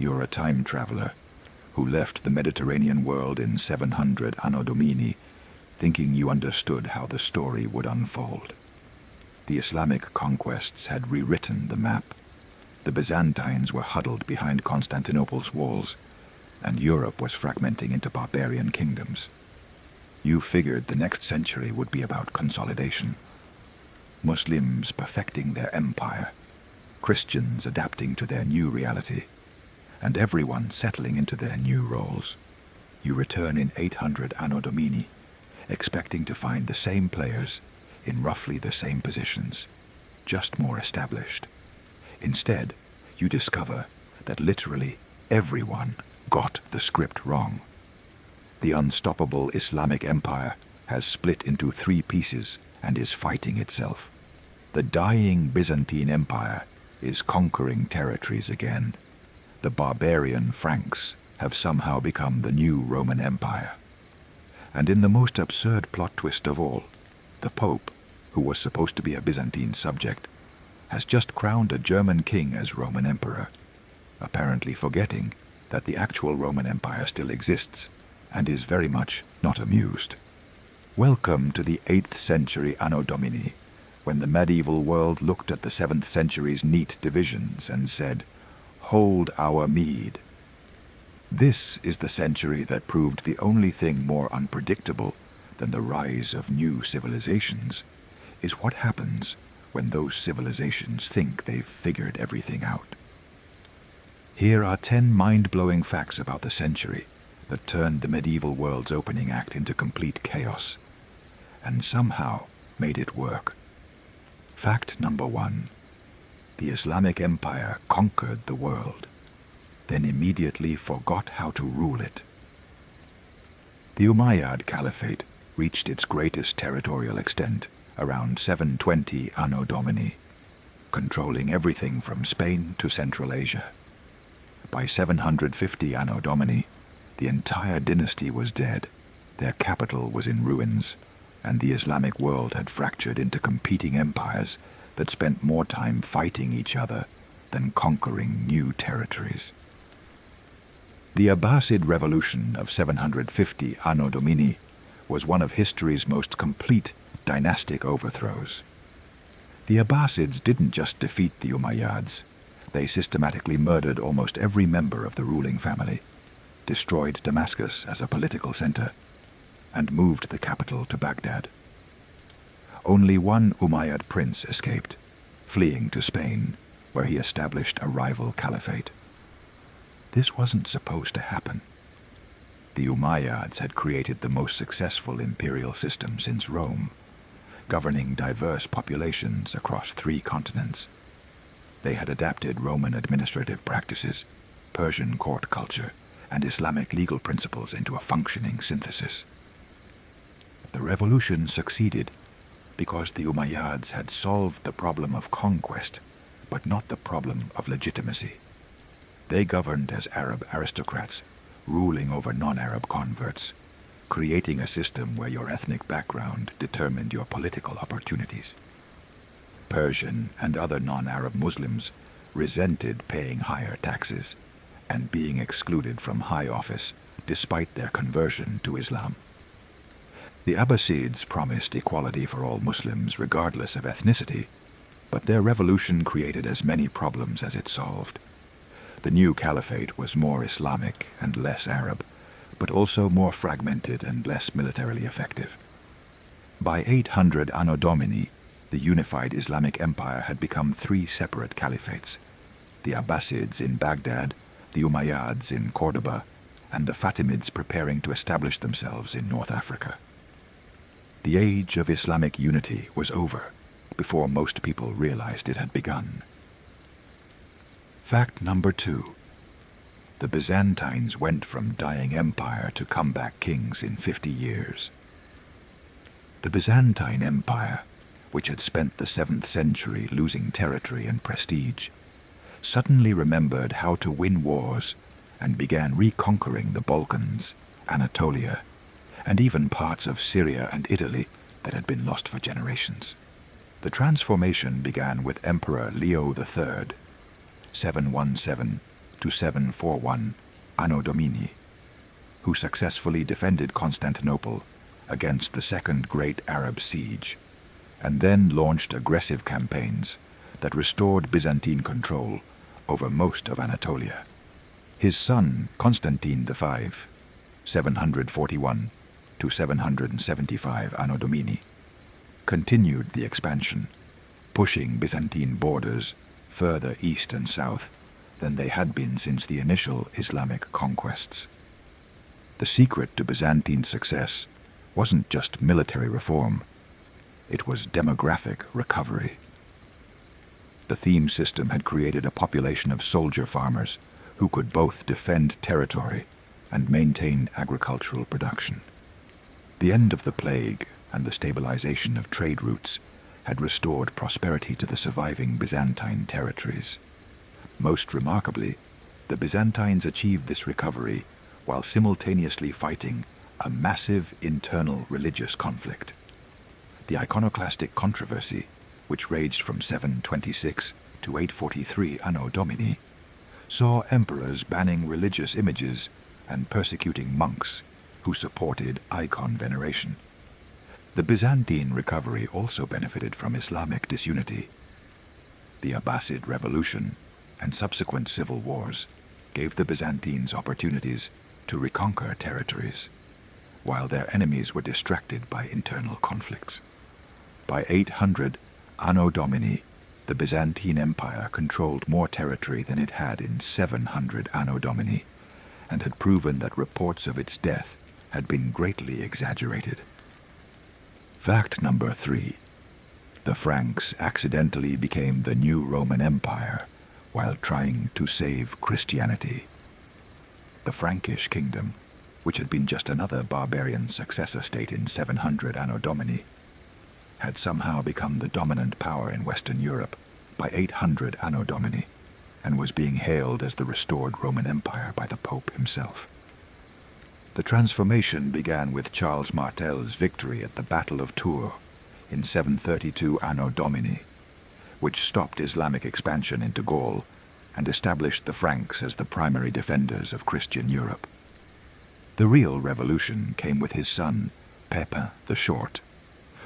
You're a time traveler who left the Mediterranean world in 700 Anno Domini, thinking you understood how the story would unfold. The Islamic conquests had rewritten the map. The Byzantines were huddled behind Constantinople's walls, and Europe was fragmenting into barbarian kingdoms. You figured the next century would be about consolidation. Muslims perfecting their empire, Christians adapting to their new reality, and everyone settling into their new roles. You return in 800 Anno Domini, expecting to find the same players in roughly the same positions, just more established. Instead, you discover that literally everyone got the script wrong. The unstoppable Islamic empire has split into 3 pieces and is fighting itself. The dying Byzantine Empire is conquering territories again. The barbarian Franks have somehow become the new Roman Empire. And in the most absurd plot twist of all, the Pope, who was supposed to be a Byzantine subject, has just crowned a German king as Roman Emperor, apparently forgetting that the actual Roman Empire still exists and is very much not amused. Welcome to the 8th century Anno Domini, when the medieval world looked at the 7th century's neat divisions and said, "Hold our mead." This is the century that proved the only thing more unpredictable than the rise of new civilizations is what happens when those civilizations think they've figured everything out. Here are 10 mind-blowing facts about the century that turned the medieval world's opening act into complete chaos, and somehow made it work. Fact number 1. The Islamic Empire conquered the world, then immediately forgot how to rule it. The Umayyad Caliphate reached its greatest territorial extent around 720 Anno Domini, controlling everything from Spain to Central Asia. By 750 Anno Domini, the entire dynasty was dead, their capital was in ruins, and the Islamic world had fractured into competing empires that spent more time fighting each other than conquering new territories. The Abbasid Revolution of 750 Anno Domini was one of history's most complete dynastic overthrows. The Abbasids didn't just defeat the Umayyads, they systematically murdered almost every member of the ruling family, destroyed Damascus as a political center, and moved the capital to Baghdad. Only one Umayyad prince escaped, fleeing to Spain, where he established a rival caliphate. This wasn't supposed to happen. The Umayyads had created the most successful imperial system since Rome, governing diverse populations across 3 continents. They had adapted Roman administrative practices, Persian court culture, and Islamic legal principles into a functioning synthesis. The revolution succeeded because the Umayyads had solved the problem of conquest, but not the problem of legitimacy. They governed as Arab aristocrats, ruling over non-Arab converts, creating a system where your ethnic background determined your political opportunities. Persian and other non-Arab Muslims resented paying higher taxes and being excluded from high office despite their conversion to Islam. The Abbasids promised equality for all Muslims regardless of ethnicity, but their revolution created as many problems as it solved. The new caliphate was more Islamic and less Arab, but also more fragmented and less militarily effective. By 800 Anno Domini, the unified Islamic empire had become 3 separate caliphates: the Abbasids in Baghdad, the Umayyads in Cordoba, and the Fatimids preparing to establish themselves in North Africa. The age of Islamic unity was over before most people realized it had begun. Fact number 2. The Byzantines went from dying empire to comeback kings in 50 years. The Byzantine Empire, which had spent the 7th century losing territory and prestige, suddenly remembered how to win wars and began reconquering the Balkans, Anatolia, and even parts of Syria and Italy that had been lost for generations. The transformation began with Emperor Leo III, 717 to 741 Anno Domini, who successfully defended Constantinople against the Second Great Arab Siege, and then launched aggressive campaigns that restored Byzantine control over most of Anatolia. His son, Constantine V, 741 to 775 Anno Domini, continued the expansion, pushing Byzantine borders further east and south than they had been since the initial Islamic conquests. The secret to Byzantine success wasn't just military reform, it was demographic recovery. The theme system had created a population of soldier farmers who could both defend territory and maintain agricultural production. The end of the plague and the stabilization of trade routes had restored prosperity to the surviving Byzantine territories. Most remarkably, the Byzantines achieved this recovery while simultaneously fighting a massive internal religious conflict. The iconoclastic controversy, which raged from 726 to 843 Anno Domini, saw emperors banning religious images and persecuting monks who supported icon veneration. The Byzantine recovery also benefited from Islamic disunity. The Abbasid Revolution and subsequent civil wars gave the Byzantines opportunities to reconquer territories, while their enemies were distracted by internal conflicts. By 800 Anno Domini, the Byzantine Empire controlled more territory than it had in 700 Anno Domini, and had proven that reports of its death had been greatly exaggerated. Fact number 3. The Franks accidentally became the new Roman Empire while trying to save Christianity. The Frankish kingdom, which had been just another barbarian successor state in 700 Anno Domini, had somehow become the dominant power in Western Europe by 800 Anno Domini, and was being hailed as the restored Roman Empire by the Pope himself. The transformation began with Charles Martel's victory at the Battle of Tours in 732 Anno Domini, which stopped Islamic expansion into Gaul and established the Franks as the primary defenders of Christian Europe. The real revolution came with his son, Pepin the Short,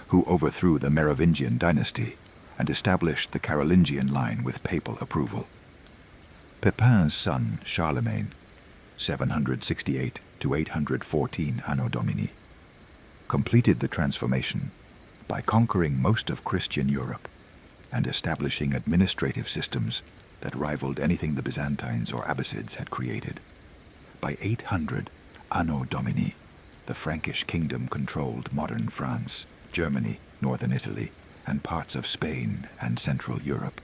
who overthrew the Merovingian dynasty and established the Carolingian line with papal approval. Pepin's son, Charlemagne, 768 to 814 Anno Domini, completed the transformation by conquering most of Christian Europe and establishing administrative systems that rivaled anything the Byzantines or Abbasids had created. By 800 Anno Domini, the Frankish kingdom controlled modern France, Germany, northern Italy, and parts of Spain and Central Europe.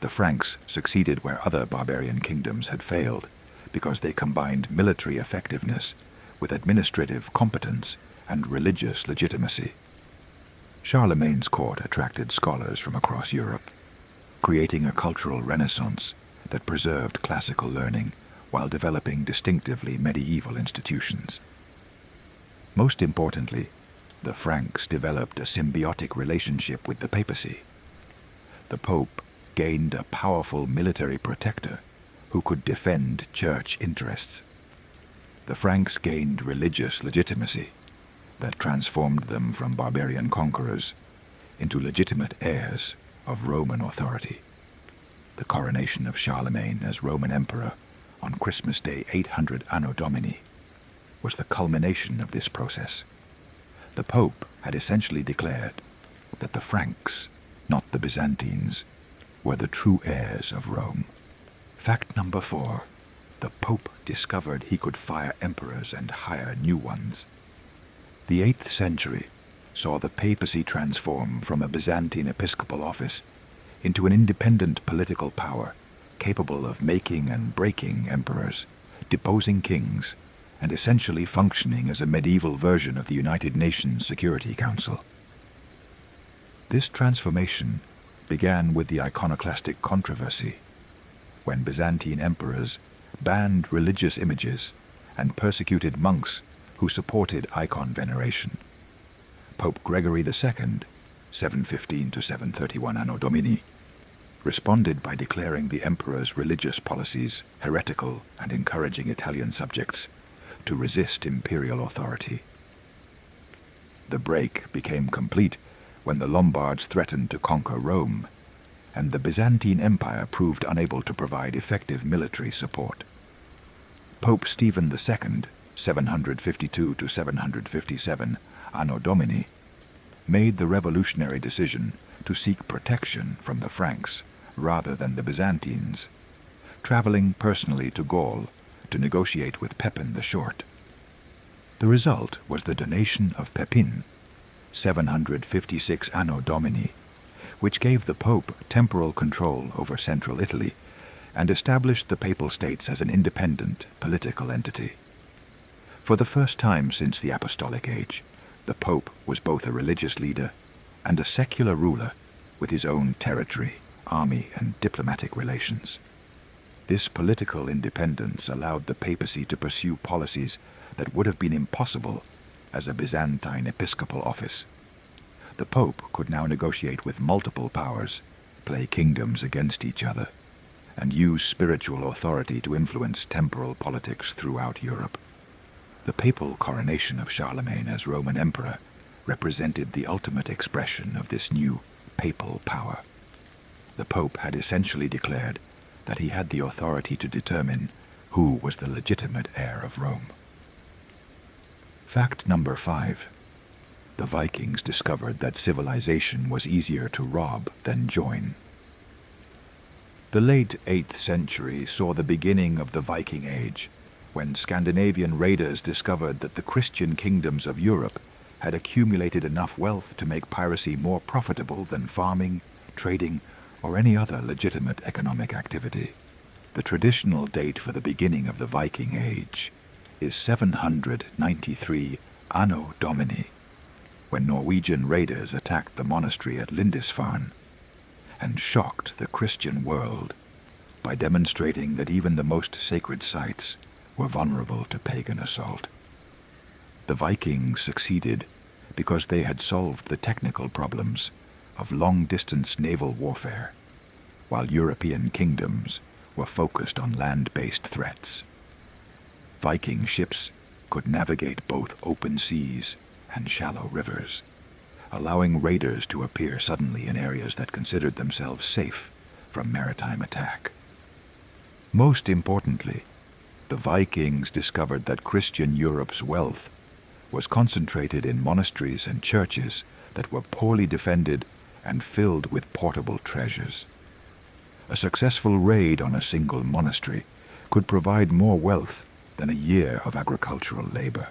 The Franks succeeded where other barbarian kingdoms had failed because they combined military effectiveness with administrative competence and religious legitimacy. Charlemagne's court attracted scholars from across Europe, creating a cultural renaissance that preserved classical learning while developing distinctively medieval institutions. Most importantly, the Franks developed a symbiotic relationship with the papacy. The Pope gained a powerful military protector who could defend church interests. The Franks gained religious legitimacy that transformed them from barbarian conquerors into legitimate heirs of Roman authority. The coronation of Charlemagne as Roman Emperor on Christmas Day 800 Anno Domini was the culmination of this process. The Pope had essentially declared that the Franks, not the Byzantines, were the true heirs of Rome. Fact number 4. The Pope discovered he could fire emperors and hire new ones. The 8th century saw the papacy transform from a Byzantine episcopal office into an independent political power capable of making and breaking emperors, deposing kings, and essentially functioning as a medieval version of the United Nations Security Council. This transformation began with the iconoclastic controversy, when Byzantine emperors banned religious images and persecuted monks who supported icon veneration. Pope Gregory II, 715 to 731 Anno Domini, responded by declaring the emperor's religious policies heretical and encouraging Italian subjects to resist imperial authority. The break became complete when the Lombards threatened to conquer Rome, and the Byzantine Empire proved unable to provide effective military support. Pope Stephen II, 752 to 757 Anno Domini, made the revolutionary decision to seek protection from the Franks rather than the Byzantines, traveling personally to Gaul to negotiate with Pepin the Short. The result was the donation of Pepin, 756 Anno Domini, which gave the Pope temporal control over central Italy and established the Papal States as an independent political entity. For the first time since the Apostolic Age, the Pope was both a religious leader and a secular ruler with his own territory, army, and diplomatic relations. This political independence allowed the papacy to pursue policies that would have been impossible as a Byzantine episcopal office. The Pope could now negotiate with multiple powers, play kingdoms against each other, and use spiritual authority to influence temporal politics throughout Europe. The papal coronation of Charlemagne as Roman emperor represented the ultimate expression of this new papal power. The Pope had essentially declared that he had the authority to determine who was the legitimate heir of Rome. Fact number 5. The Vikings discovered that civilization was easier to rob than join. The late 8th century saw the beginning of the Viking Age, when Scandinavian raiders discovered that the Christian kingdoms of Europe had accumulated enough wealth to make piracy more profitable than farming, trading, or any other legitimate economic activity. The traditional date for the beginning of the Viking Age is 793 Anno Domini, when Norwegian raiders attacked the monastery at Lindisfarne and shocked the Christian world by demonstrating that even the most sacred sites were vulnerable to pagan assault. The Vikings succeeded because they had solved the technical problems of long-distance naval warfare, while European kingdoms were focused on land-based threats. Viking ships could navigate both open seas and shallow rivers, allowing raiders to appear suddenly in areas that considered themselves safe from maritime attack. Most importantly, the Vikings discovered that Christian Europe's wealth was concentrated in monasteries and churches that were poorly defended and filled with portable treasures. A successful raid on a single monastery could provide more wealth than a year of agricultural labor.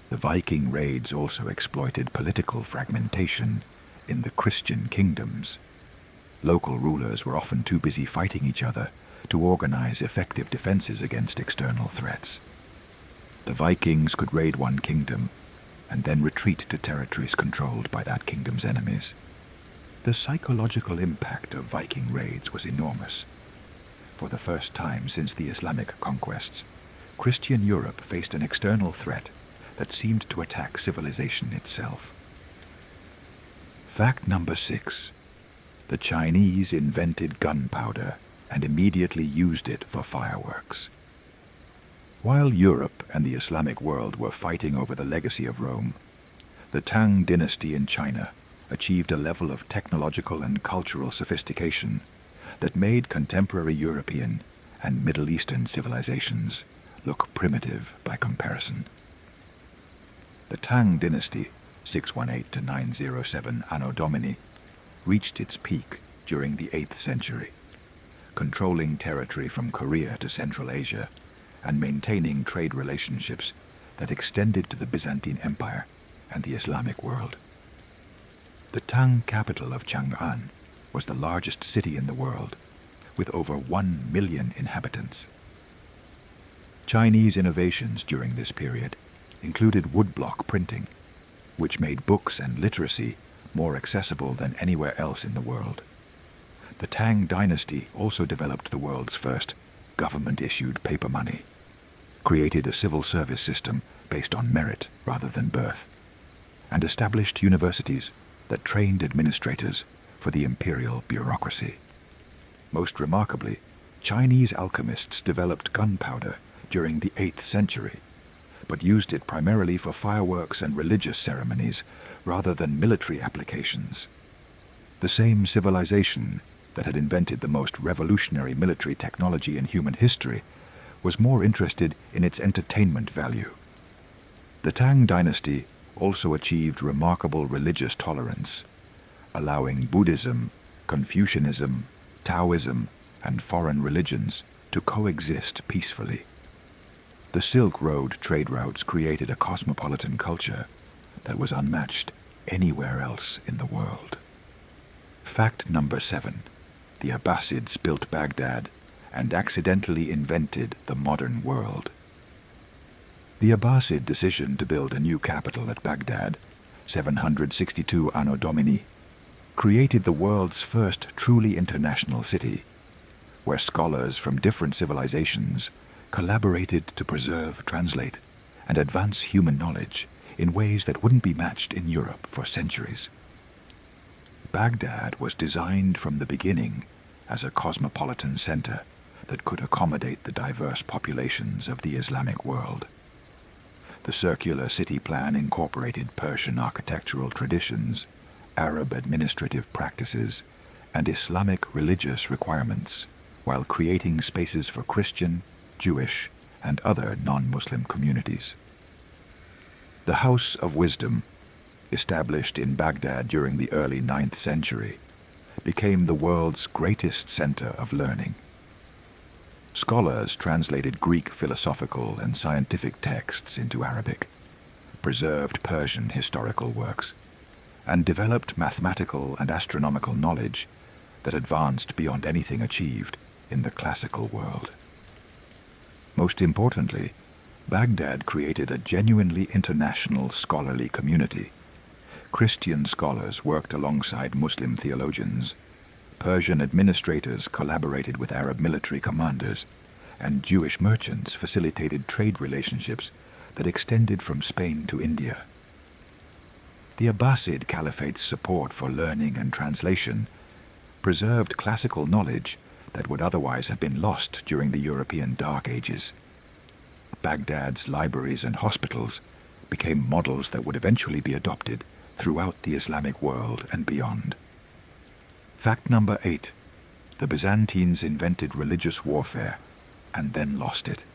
The Viking raids also exploited political fragmentation in the Christian kingdoms. Local rulers were often too busy fighting each other to organize effective defenses against external threats. The Vikings could raid one kingdom and then retreat to territories controlled by that kingdom's enemies. The psychological impact of Viking raids was enormous. For the first time since the Islamic conquests, Christian Europe faced an external threat that seemed to attack civilization itself. Fact number 6. The Chinese invented gunpowder and immediately used it for fireworks. While Europe and the Islamic world were fighting over the legacy of Rome, the Tang dynasty in China achieved a level of technological and cultural sophistication that made contemporary European and Middle Eastern civilizations look primitive by comparison. The Tang dynasty, 618 to 907 Anno Domini, reached its peak during the 8th century, controlling territory from Korea to Central Asia and maintaining trade relationships that extended to the Byzantine Empire and the Islamic world. The Tang capital of Chang'an was the largest city in the world, with over 1 million inhabitants. Chinese innovations during this period included woodblock printing, which made books and literacy more accessible than anywhere else in the world. The Tang dynasty also developed the world's first government-issued paper money, created a civil service system based on merit rather than birth, and established universities that trained administrators for the imperial bureaucracy. Most remarkably, Chinese alchemists developed gunpowder during the 8th century, but used it primarily for fireworks and religious ceremonies rather than military applications. The same civilization that had invented the most revolutionary military technology in human history was more interested in its entertainment value. The Tang dynasty also achieved remarkable religious tolerance, allowing Buddhism, Confucianism, Taoism, and foreign religions to coexist peacefully. The Silk Road trade routes created a cosmopolitan culture that was unmatched anywhere else in the world. Fact number 7. The Abbasids built Baghdad and accidentally invented the modern world. The Abbasid decision to build a new capital at Baghdad, 762 Anno Domini, created the world's first truly international city, where scholars from different civilizations collaborated to preserve, translate, and advance human knowledge in ways that wouldn't be matched in Europe for centuries. Baghdad was designed from the beginning as a cosmopolitan center that could accommodate the diverse populations of the Islamic world. The circular city plan incorporated Persian architectural traditions, Arab administrative practices, and Islamic religious requirements, while creating spaces for Christian, Jewish, and other non-Muslim communities. The House of Wisdom, established in Baghdad during the early 9th century, became the world's greatest center of learning. Scholars translated Greek philosophical and scientific texts into Arabic, preserved Persian historical works, and developed mathematical and astronomical knowledge that advanced beyond anything achieved in the classical world. Most importantly, Baghdad created a genuinely international scholarly community. Christian scholars worked alongside Muslim theologians, Persian administrators collaborated with Arab military commanders, and Jewish merchants facilitated trade relationships that extended from Spain to India. The Abbasid Caliphate's support for learning and translation preserved classical knowledge that would otherwise have been lost during the European Dark Ages. Baghdad's libraries and hospitals became models that would eventually be adopted throughout the Islamic world and beyond. Fact number 8. The Byzantines invented religious warfare and then lost it.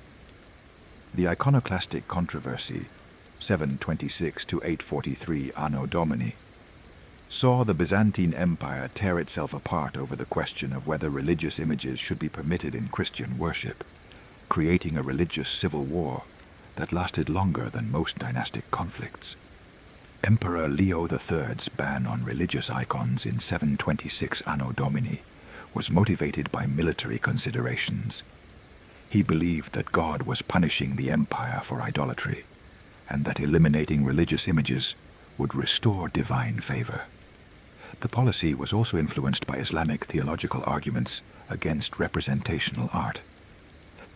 The iconoclastic controversy, 726 to 843 Anno Domini, saw the Byzantine Empire tear itself apart over the question of whether religious images should be permitted in Christian worship, creating a religious civil war that lasted longer than most dynastic conflicts. Emperor Leo III's ban on religious icons in 726 Anno Domini was motivated by military considerations. He believed that God was punishing the empire for idolatry, and that eliminating religious images would restore divine favor. The policy was also influenced by Islamic theological arguments against representational art.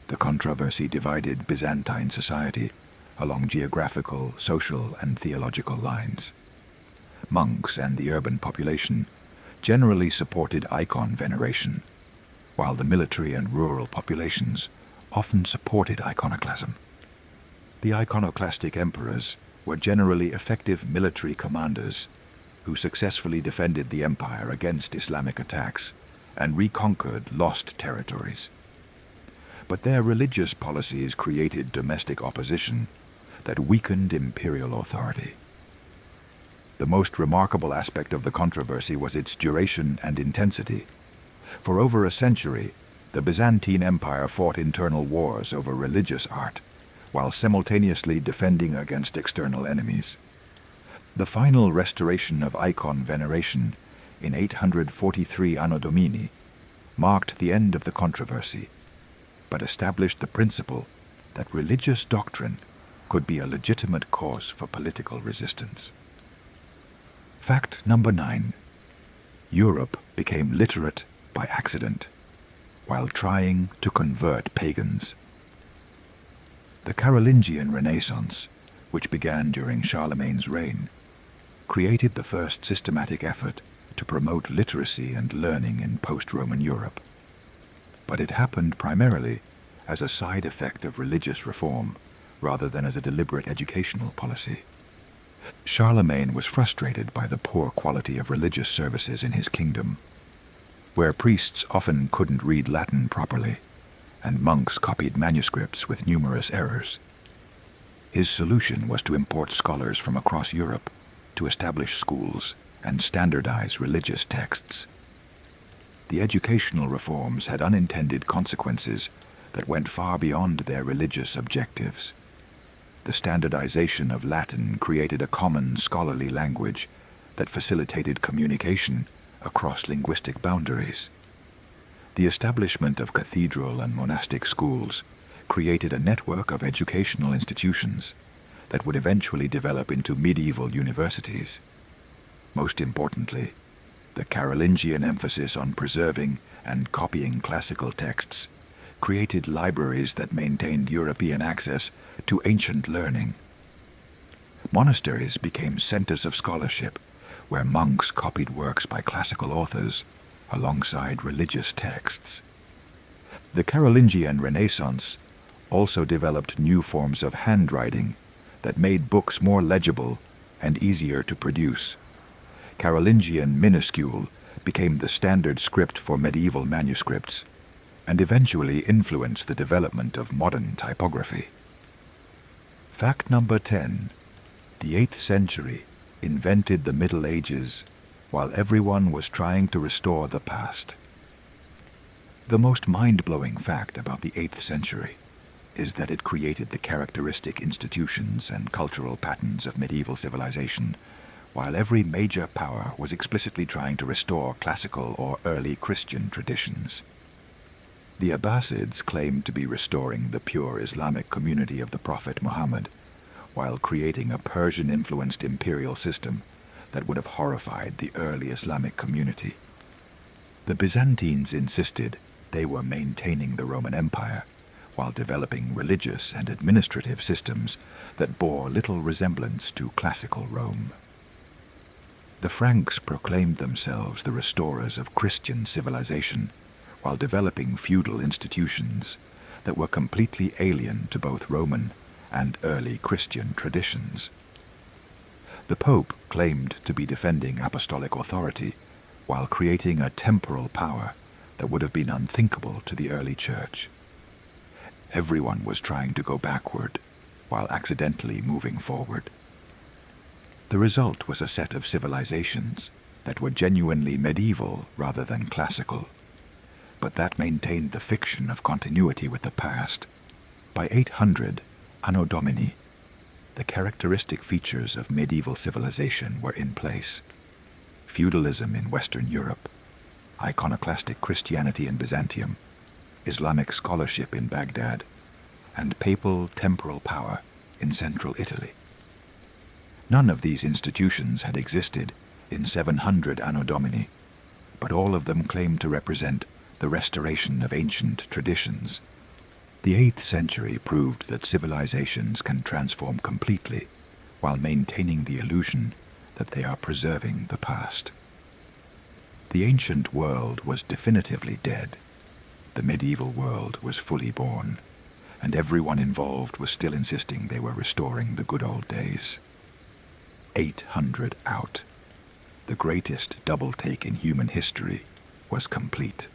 The controversy divided Byzantine society along geographical, social, and theological lines. Monks and the urban population generally supported icon veneration, while the military and rural populations often supported iconoclasm. The iconoclastic emperors were generally effective military commanders who successfully defended the empire against Islamic attacks and reconquered lost territories. But their religious policies created domestic opposition that weakened imperial authority. The most remarkable aspect of the controversy was its duration and intensity. For over a century, the Byzantine Empire fought internal wars over religious art, while simultaneously defending against external enemies. The final restoration of icon veneration in 843 Anno Domini marked the end of the controversy, but established the principle that religious doctrine could be a legitimate cause for political resistance. Fact number 9. Europe became literate by accident, while trying to convert pagans. The Carolingian Renaissance, which began during Charlemagne's reign, created the first systematic effort to promote literacy and learning in post-Roman Europe. but it happened primarily as a side effect of religious reform rather than as a deliberate educational policy. Charlemagne was frustrated by the poor quality of religious services in his kingdom, where priests often couldn't read Latin properly, and monks copied manuscripts with numerous errors. His solution was to import scholars from across Europe to establish schools and standardize religious texts. The educational reforms had unintended consequences that went far beyond their religious objectives. The standardization of Latin created a common scholarly language that facilitated communication across linguistic boundaries. The establishment of cathedral and monastic schools created a network of educational institutions that would eventually develop into medieval universities. Most importantly, the Carolingian emphasis on preserving and copying classical texts created libraries that maintained European access to ancient learning. Monasteries became centers of scholarship, where monks copied works by classical authors alongside religious texts. The Carolingian Renaissance also developed new forms of handwriting that made books more legible and easier to produce. Carolingian minuscule became the standard script for medieval manuscripts and eventually influenced the development of modern typography. Fact number 10. The 8th century invented the Middle Ages while everyone was trying to restore the past. The most mind-blowing fact about the 8th century is that it created the characteristic institutions and cultural patterns of medieval civilization, while every major power was explicitly trying to restore classical or early Christian traditions. The Abbasids claimed to be restoring the pure Islamic community of the Prophet Muhammad, while creating a Persian-influenced imperial system that would have horrified the early Islamic community. The Byzantines insisted they were maintaining the Roman Empire, while developing religious and administrative systems that bore little resemblance to classical Rome. The Franks proclaimed themselves the restorers of Christian civilization, while developing feudal institutions that were completely alien to both Roman and early Christian traditions. The Pope claimed to be defending apostolic authority while creating a temporal power that would have been unthinkable to the early Church. Everyone was trying to go backward while accidentally moving forward. The result was a set of civilizations that were genuinely medieval rather than classical, but that maintained the fiction of continuity with the past. By 800 Anno Domini, the characteristic features of medieval civilization were in place. Feudalism in Western Europe, iconoclastic Christianity in Byzantium, Islamic scholarship in Baghdad, and papal temporal power in central Italy. None of these institutions had existed in 700 Anno Domini, but all of them claimed to represent the restoration of ancient traditions. The 8th century proved that civilizations can transform completely while maintaining the illusion that they are preserving the past. The ancient world was definitively dead. The medieval world was fully born, and everyone involved was still insisting they were restoring the good old days. 800 out. The greatest double-take in human history was complete.